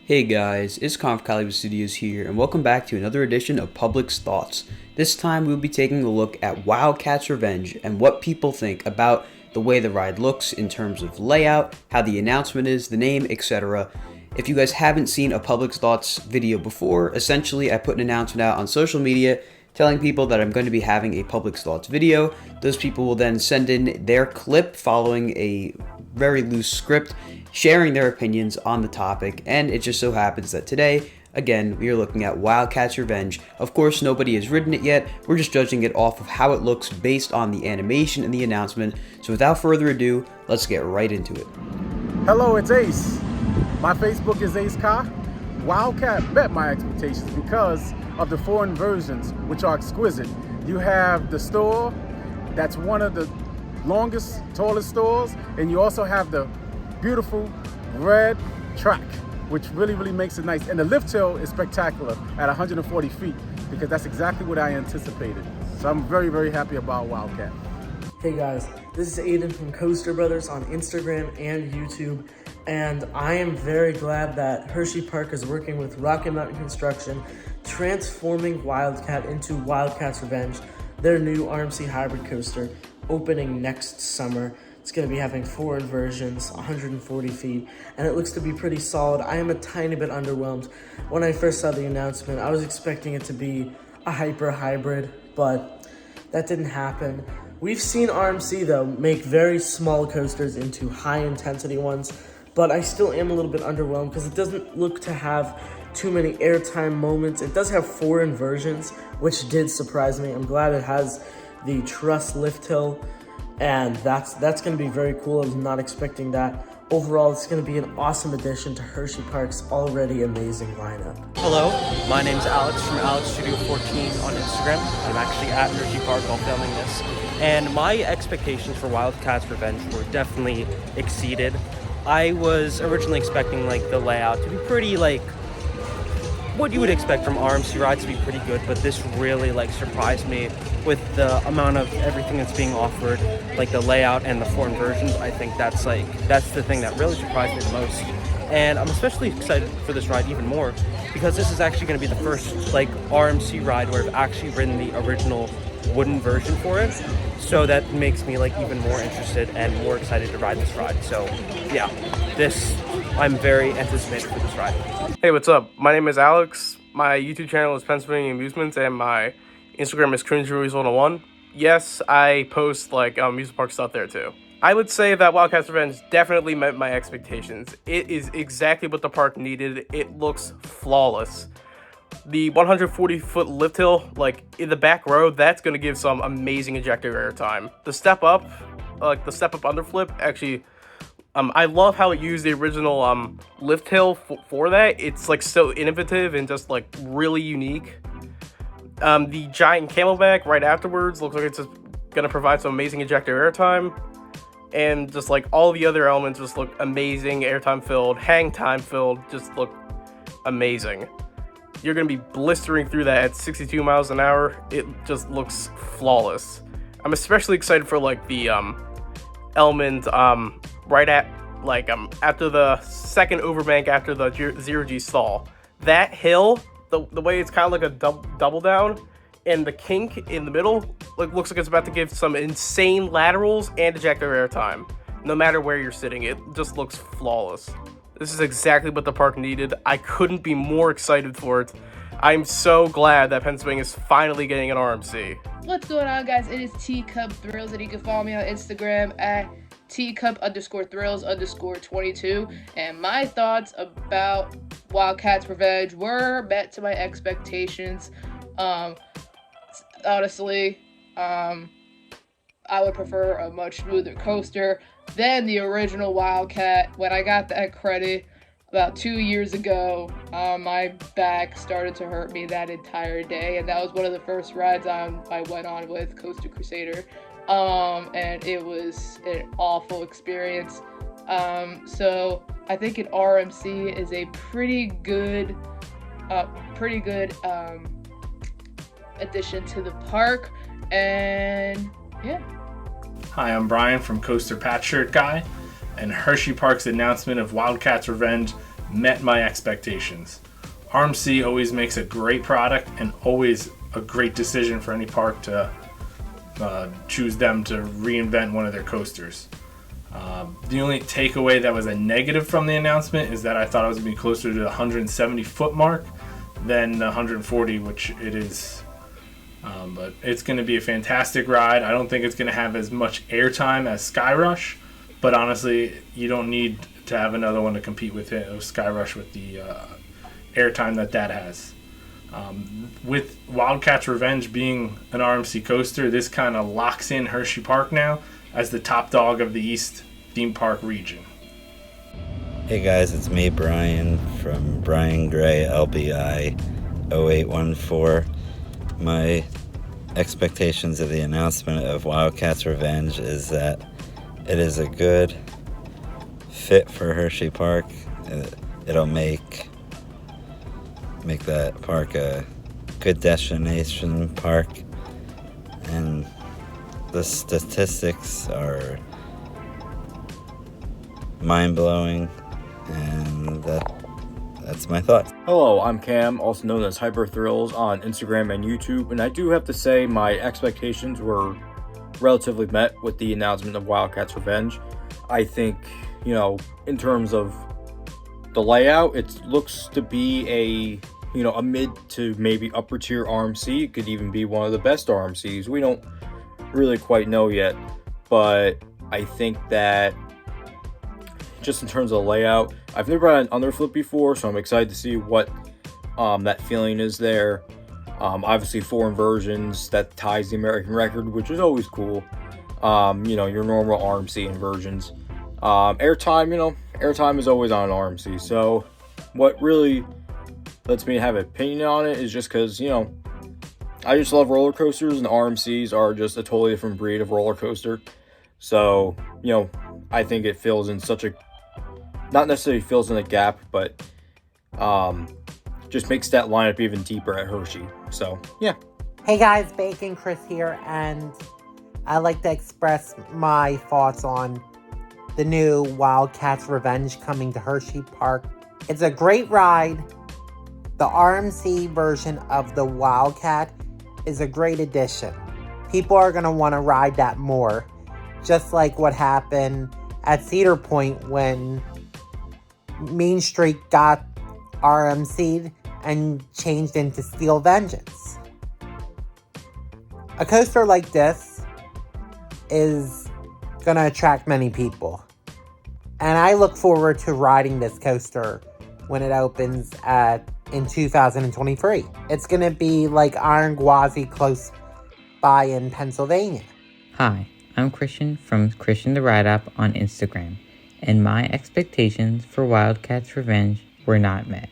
Hey guys, it's Caliber Studios here, and welcome back to another edition of Public's Thoughts. This time we'll be taking a look at Wildcat's Revenge and what people think about the way the ride looks in terms of layout, how the announcement is, the name, etc. If you guys haven't seen a Public's Thoughts video before, essentially I put an announcement out on social media telling people that I'm going to be having a Public's Thoughts video. Those people will then send in their clip following a very loose script, sharing their opinions on the topic, and it just so happens that today, again, we are looking at Wildcat's Revenge. Of course, nobody has ridden it yet. We're just judging it off of how it looks based on the animation and the announcement. So without further ado, let's get right into it. Hello, it's Ace. My Facebook is Ace Ka. Wildcat met my expectations because of the foreign versions, which are exquisite. You have the store, that's one of the longest, tallest stores, and you also have the beautiful red track, which really makes it nice. And the lift hill is spectacular at 140 feet because that's exactly what I anticipated. So I'm very happy about Wildcat. Hey guys, this is Aiden from Coaster Brothers on Instagram and YouTube, and I am very glad that Hersheypark is working with Rocket Mountain Construction, transforming Wildcat into Wildcat's Revenge, their new RMC hybrid coaster, opening next summer. It's going to be having 4 inversions, 140 feet, and it looks to be pretty solid. I am a tiny bit underwhelmed. When I first saw the announcement, I was expecting it to be a hyper hybrid, but that didn't happen. We've seen RMC, though, make very small coasters into high-intensity ones, but I still am a little bit underwhelmed because it doesn't look to have too many airtime moments. It does have 4 inversions, which did surprise me. I'm glad it has the truss lift hill, and that's going to be very cool. I was not expecting that. Overall, it's going to be an awesome addition to Hersheypark's already amazing lineup. Hello, my name's Alex from AlexStudio14 on Instagram. I'm actually at Hersheypark while filming this. And my expectations for Wildcat's Revenge were definitely exceeded. I was originally expecting the layout to be pretty what you would expect from RMC rides to be pretty good, but this really surprised me with the amount of everything that's being offered, the layout and the 4 inversions. I think that's the thing that really surprised me the most. And I'm especially excited for this ride even more because this is actually going to be the first RMC ride where I've actually ridden the original wooden version for it. So that makes me even more interested and more excited to ride this ride. So yeah, I'm very anticipated for this ride. Hey, what's up? My name is Alex. My YouTube channel is Pennsylvania Amusements, and my Instagram is CringeReviews101. Yes, I post amusement park stuff there too. I would say that Wildcat's Revenge definitely met my expectations. It is exactly what the park needed. It looks flawless. The 140-foot lift hill, in the back row, that's going to give some amazing ejector air time. The step up, the step up underflip, actually, I love how it used the original lift hill for that. It's so innovative and just really unique. The giant camelback right afterwards looks like it's just going to provide some amazing ejector air time. And just all the other elements just look amazing, airtime filled, hang time filled, just look amazing. You're going to be blistering through that at 62 miles an hour. It just looks flawless. I'm especially excited for the element right at after the second overbank after the 0G stall. That hill, the way it's kind of a double down, and the kink in the middle looks like it's about to give some insane laterals and ejector air time. No matter where you're sitting, it just looks flawless. This is exactly what the park needed. I couldn't be more excited for it. I'm so glad that Pennsylvania is finally getting an RMC. What's going on, guys? It is Teacup Thrills, and you can follow me on Instagram at teacup_thrills_22. And my thoughts about Wildcat's Revenge were met to my expectations. Honestly, I would prefer a much smoother coaster than the original Wildcat. When I got that credit about 2 years ago, my back started to hurt me that entire day, and that was one of the first rides I went on with Coaster Crusader, and it was an awful experience. So I think an RMC is a pretty good addition to the park, and yeah. Hi, I'm Brian from Coaster Patch Shirt Guy, and Hersheypark's announcement of Wildcat's Revenge met my expectations. RMC always makes a great product and always a great decision for any park to choose them to reinvent one of their coasters. The only takeaway that was a negative from the announcement is that I thought it was going to be closer to the 170 foot mark than the 140, which it is. But it's going to be a fantastic ride. I don't think it's going to have as much airtime as Skyrush, but honestly, you don't need to have another one to compete with it, Skyrush, with the airtime that has. With Wildcat's Revenge being an RMC coaster, this kind of locks in Hersheypark now as the top dog of the East theme park region. Hey guys, it's me, Brian, from Brian Gray, LBI 0814. My expectations of the announcement of Wildcat's Revenge is that it is a good fit for Hersheypark. It'll make that park a good destination park, and the statistics are mind-blowing, and that's my thoughts. Hello, I'm Cam, also known as Hyper Thrills on Instagram and YouTube, and I do have to say my expectations were relatively met with the announcement of Wildcat's Revenge. I think, in terms of the layout, it looks to be a mid to maybe upper tier RMC. It could even be one of the best RMCs. We don't really quite know yet, but I think that just in terms of the layout, I've never had an underflip before, so I'm excited to see what that feeling is there. Obviously 4 inversions, that ties the American record, which is always cool. Your normal RMC inversions. Airtime is always on an RMC, so what really lets me have an opinion on it is just because, I just love roller coasters, and RMCs are just a totally different breed of roller coaster. So, I think it fills in not necessarily fills in a gap, but just makes that lineup even deeper at Hershey. So, yeah. Hey guys, Bacon Chris here, and I'd like to express my thoughts on the new Wildcat's Revenge coming to Hersheypark. It's a great ride. The RMC version of the Wildcat is a great addition. People are going to want to ride that more, just like what happened at Cedar Point when Main Street got RMC'd and changed into Steel Vengeance. A coaster like this is going to attract many people, and I look forward to riding this coaster when it opens in 2023. It's going to be like Iron Gwazi close by in Pennsylvania. Hi, I'm Christian from Christian the Ride App on Instagram, and my expectations for Wildcat's Revenge were not met.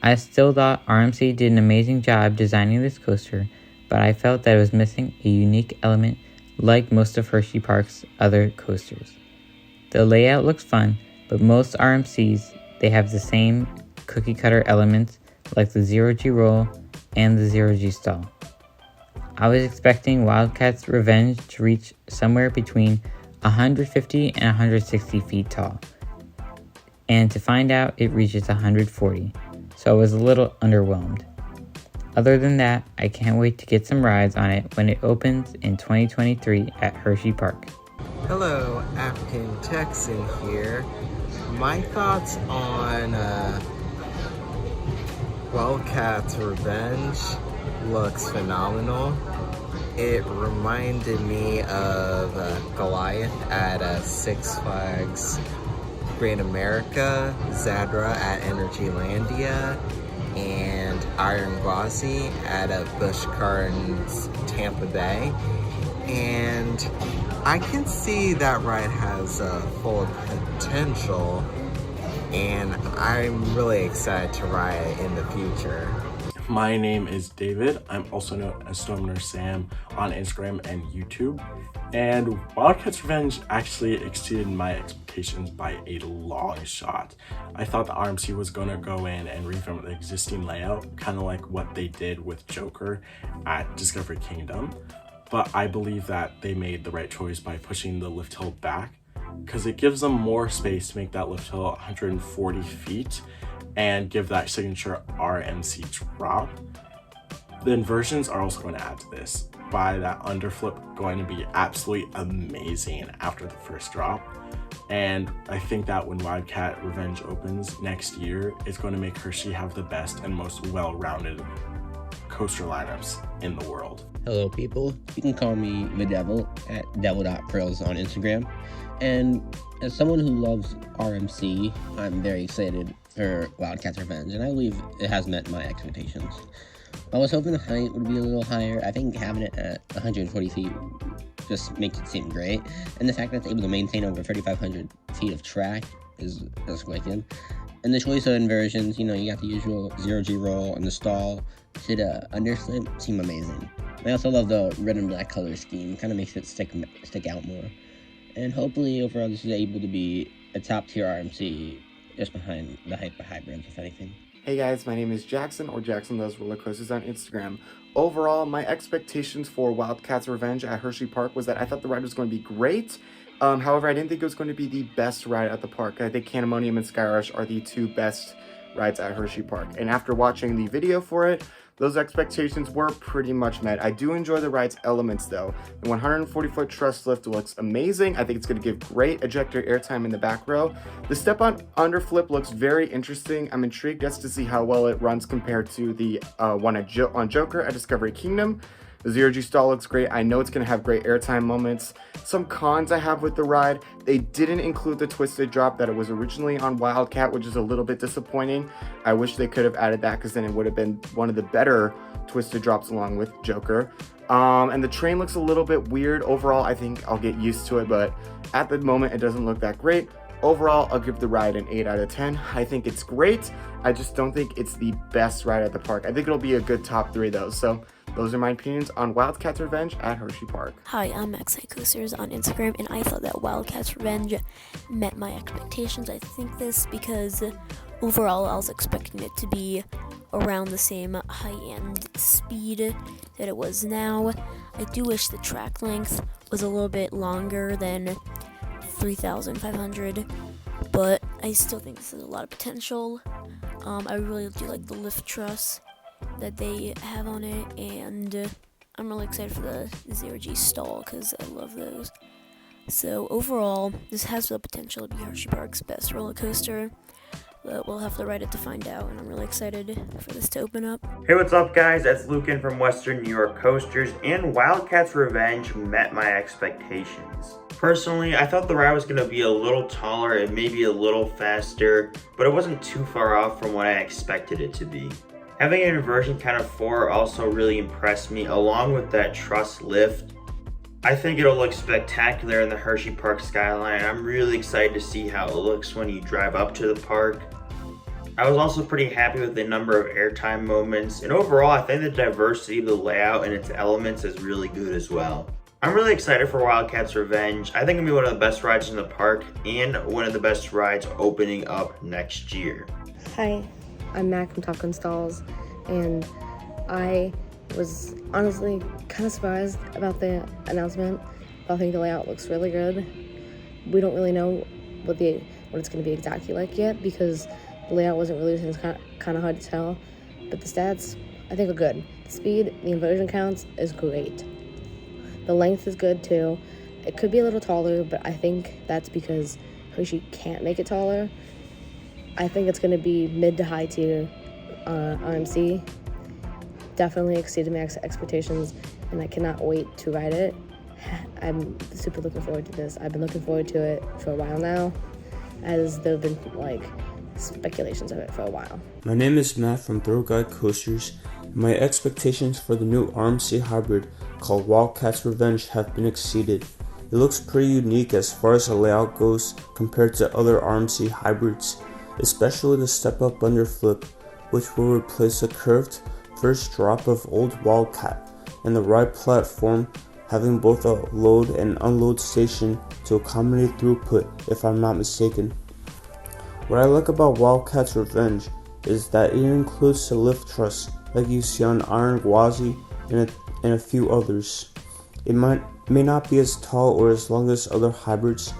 I still thought RMC did an amazing job designing this coaster, but I felt that it was missing a unique element like most of Hersheypark's other coasters. The layout looks fun, but most RMCs, they have the same cookie cutter elements like the 0G roll and the 0G stall. I was expecting Wildcat's Revenge to reach somewhere between 150 and 160 feet tall, and to find out it reaches 140, so I was a little underwhelmed. Other than that, I can't wait to get some rides on it when it opens in 2023 at Hersheypark. Hello, African Texan here. My thoughts on Wildcat's Revenge looks phenomenal. It reminded me of Goliath at Six Flags Great America, Zadra at Energylandia, and Iron Gwazi at Busch Gardens Tampa Bay. And I can see that ride has full potential, and I'm really excited to ride it in the future. My name is David. I'm also known as Stormner Sam on Instagram and YouTube. And Wildcat's Revenge actually exceeded my expectations by a long shot. I thought the RMC was going to go in and revamp the existing layout, kind of like what they did with Joker at Discovery Kingdom. But I believe that they made the right choice by pushing the lift hill back because it gives them more space to make that lift hill 140 feet and give that signature RMC drop. The inversions are also going to add to this, by that underflip going to be absolutely amazing after the first drop. And I think that when Wildcat Revenge opens next year, it's going to make Hershey have the best and most well-rounded coaster lineups in the world. Hello people, you can call me the devil at devil.frills on Instagram. And as someone who loves RMC, I'm very excited for Wildcat's Revenge, and I believe it has met my expectations. I was hoping the height would be a little higher. I think having it at 140 feet just makes it seem great. And the fact that it's able to maintain over 3,500 feet of track is wicked. And the choice of inversions, you got the usual 0G roll and the stall to the underslip seem amazing. I also love the red and black color scheme. Kind of makes it stick out more. And hopefully overall this is able to be a top tier RMC just behind the hyper hybrids, if anything. Hey guys, my name is Jackson, or Jackson Loves Roller Coasters on Instagram. Overall, my expectations for Wildcat's Revenge at Hersheypark was that I thought the ride was going to be great. However, I didn't think it was going to be the best ride at the park. I think Cannonmonium and Skyrush are the two best rides at Hersheypark. And after watching the video for it, those expectations were pretty much met. I do enjoy the ride's elements though. The 140-foot truss lift looks amazing. I think it's going to give great ejector airtime in the back row. The step-on underflip looks very interesting. I'm intrigued just to see how well it runs compared to the one on Joker at Discovery Kingdom. The 0G stall looks great. I know it's going to have great airtime moments. Some cons I have with the ride: they didn't include the twisted drop that it was originally on Wildcat, which is a little bit disappointing. I wish they could have added that, because then it would have been one of the better twisted drops along with Joker. And the train looks a little bit weird. Overall, I think I'll get used to it, but at the moment it doesn't look that great. Overall, I'll give the ride an 8 out of 10. I think it's great. I just don't think it's the best ride at the park. I think it'll be a good top 3 though. So those are my opinions on Wildcat's Revenge at Hersheypark. Hi, I'm Maxi Coasters on Instagram, and I thought that Wildcat's Revenge met my expectations. I think this because overall I was expecting it to be around the same high-end speed that it was now. I do wish the track length was a little bit longer than 3,500, but I still think this has a lot of potential. I really do like the lift truss that they have on it, and I'm really excited for the 0G stall because I love those. So overall, this has the potential to be Hersheypark's best roller coaster, but we'll have to ride it to find out, and I'm really excited for this to open up. Hey, what's up guys? That's Lucan from Western New York Coasters, and Wildcat's Revenge met my expectations. Personally, I thought the ride was going to be a little taller and maybe a little faster, but it wasn't too far off from what I expected it to be. Having an inversion count of 4 also really impressed me, along with that truss lift. I think it'll look spectacular in the Hersheypark skyline. I'm really excited to see how it looks when you drive up to the park. I was also pretty happy with the number of airtime moments, and overall I think the diversity of the layout and its elements is really good as well. I'm really excited for Wildcat's Revenge. I think it'll be one of the best rides in the park and one of the best rides opening up next year. Hi, I'm Mac from Top Gun Stalls, and I was honestly kind of surprised about the announcement. I think the layout looks really good. We don't really know what it's going to be exactly like yet, because the layout wasn't released and it's kind of hard to tell. But the stats, I think, are good. The speed, the inversion counts is great. The length is good too. It could be a little taller, but I think that's because Hershey can't make it taller. I think it's going to be mid to high tier RMC. Definitely exceeded my expectations, and I cannot wait to ride it. I'm super looking forward to this. I've been looking forward to it for a while now, as there have been speculations of it for a while. My name is Matt from Thrill Guide Coasters. My expectations for the new RMC hybrid called Wildcat's Revenge have been exceeded. It looks pretty unique as far as the layout goes compared to other RMC hybrids, especially the step-up underflip, which will replace the curved first drop of old Wildcat, and the ride platform having both a load and unload station to accommodate throughput, if I'm not mistaken. What I like about Wildcat's Revenge is that it includes the lift truss like you see on Iron Gwazi and a few others. It may not be as tall or as long as other hybrids,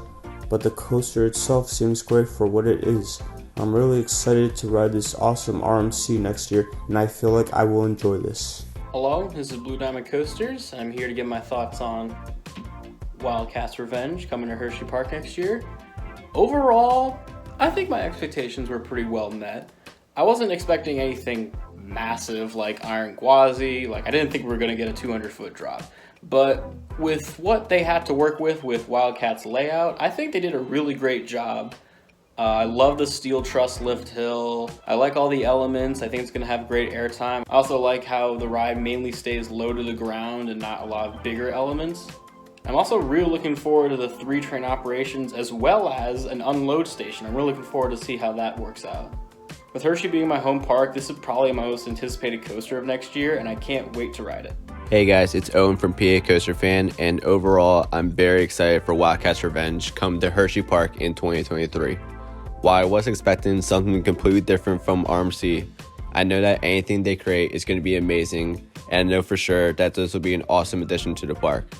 but the coaster itself seems great for what it is. I'm really excited to ride this awesome RMC next year, and I feel like I will enjoy this. Hello, this is Blue Diamond Coasters. I'm here to give my thoughts on Wildcat's Revenge coming to Hersheypark next year. Overall, I think my expectations were pretty well met. I wasn't expecting anything massive like Iron Gwazi, I didn't think we were going to get a 200-foot drop. But with what they had to work with Wildcat's layout, I think they did a really great job. I love the steel truss lift hill. I like all the elements. I think it's going to have great airtime. I also like how the ride mainly stays low to the ground and not a lot of bigger elements. I'm also really looking forward to the 3 train operations as well as an unload station. I'm really looking forward to see how that works out. With Hershey being my home park, this is probably my most anticipated coaster of next year, and I can't wait to ride it. Hey guys, it's Owen from PA Coaster Fan, and overall, I'm very excited for Wildcat's Revenge coming to Hersheypark in 2023. While I was expecting something completely different from RMC, I know that anything they create is going to be amazing, and I know for sure that this will be an awesome addition to the park.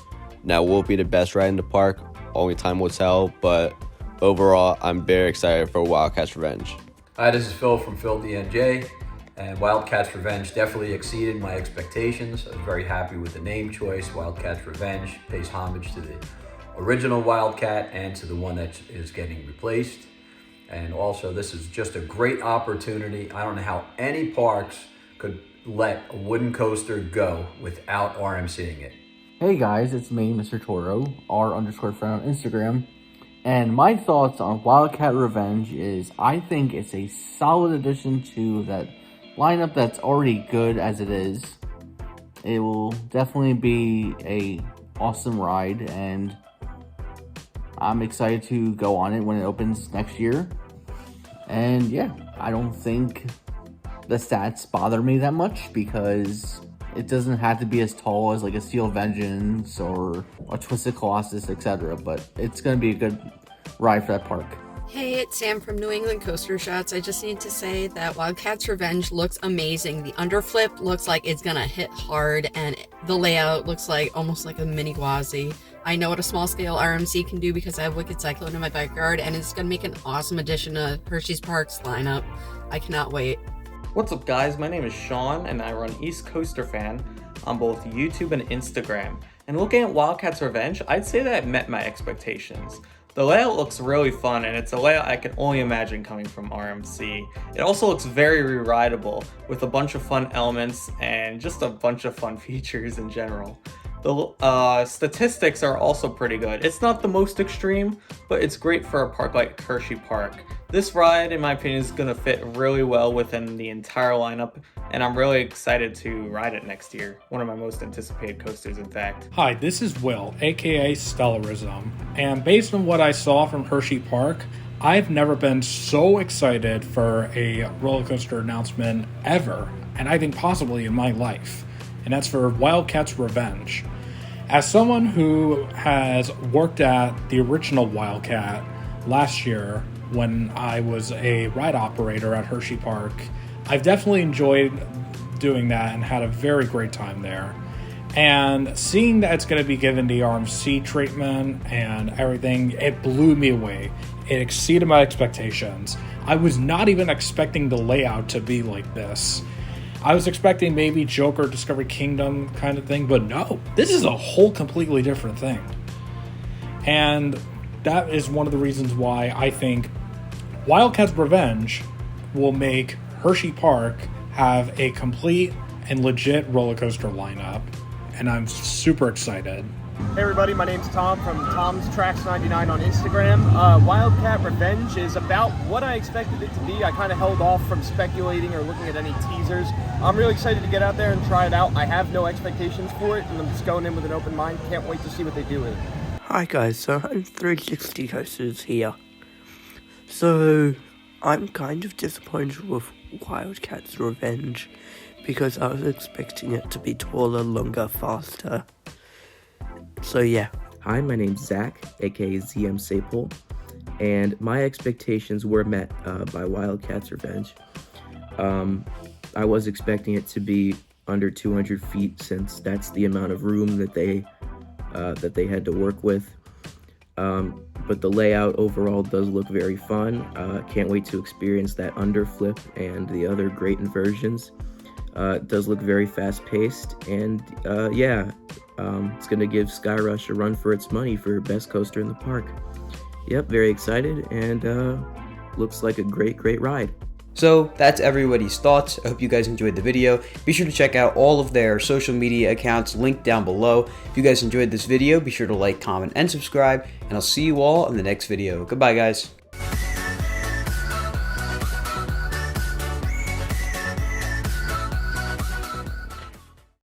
Now, will it be the best ride in the park? Only time will tell, but overall, I'm very excited for Wildcat's Revenge. Hi, this is Phil from Phil DNJ, and Wildcat's Revenge definitely exceeded my expectations. I was very happy with the name choice. Wildcat's Revenge pays homage to the original Wildcat and to the one that is getting replaced. And also, this is just a great opportunity. I don't know how any parks could let a wooden coaster go without RMCing it. Hey guys, it's me, Mr. Toro, R_friend on Instagram. And my thoughts on Wildcat Revenge is I think it's a solid addition to that lineup that's already good as it is. It will definitely be a awesome ride, and I'm excited to go on it when it opens next year. And yeah, I don't think the stats bother me that much because it doesn't have to be as tall as like a Steel Vengeance or a Twisted Colossus, etc. But it's going to be a good ride for that park. Hey, it's Sam from New England Coaster Shots. I just need to say that Wildcat's Revenge looks amazing. The underflip looks like it's gonna hit hard, and the layout looks like almost like a mini Gwazi. I know what a small scale RMC can do because I have Wicked Cyclone in my backyard, and it's gonna make an awesome addition to Hershey's Park's lineup. I cannot wait. What's up guys, my name is Sean and I run East Coaster Fan on both YouTube and Instagram. And looking at Wildcat's Revenge, I'd say that it met my expectations. The layout looks really fun, and it's a layout I can only imagine coming from RMC. It also looks very re-rideable with a bunch of fun elements and just a bunch of fun features in general. The statistics are also pretty good. It's not the most extreme, but it's great for a park like Hersheypark. This ride, in my opinion, is going to fit really well within the entire lineup, and I'm really excited to ride it next year. One of my most anticipated coasters, in fact. Hi, this is Will, aka Stellarism, and based on what I saw from Hersheypark, I've never been so excited for a roller coaster announcement ever, and I think possibly in my life, and that's for Wildcat's Revenge. As someone who has worked at the original Wildcat last year when I was a ride operator at Hersheypark, I've definitely enjoyed doing that and had a very great time there. And seeing that it's going to be given the RMC treatment and everything, it blew me away. It exceeded my expectations. I was not even expecting the layout to be like this. I was expecting maybe Joker Discovery Kingdom kind of thing, but no, this is a whole completely different thing. And that is one of the reasons why I think Wildcat's Revenge will make Hersheypark have a complete and legit roller coaster lineup, and I'm super excited. Hey everybody, my name's Tom from Tom's Tracks 99 on Instagram. Wildcat Revenge is about what I expected it to be. I kind of held off from speculating or looking at any teasers. I'm really excited to get out there and try it out. I have no expectations for it, and I'm just going in with an open mind. Can't wait to see what they do with it. Hi guys, so Insta360 Coasters here. So, I'm kind of disappointed with Wildcat's Revenge because I was expecting it to be taller, longer, faster. So yeah. Hi, my name's Zach, aka ZM Sapol, and my expectations were met by Wildcat's Revenge. I was expecting it to be under 200 feet since that's the amount of room that they had to work with. but the layout overall does look very fun. Can't wait to experience that underflip and the other great inversions. It does look very fast-paced, and yeah, it's going to give Skyrush a run for its money for best coaster in the park. Yep, very excited, and looks like a great ride. So that's everybody's thoughts. I hope you guys enjoyed the video. Be sure to check out all of their social media accounts linked down below. If you guys enjoyed this video, be sure to like, comment, and subscribe, and I'll see you all in the next video. Goodbye, guys.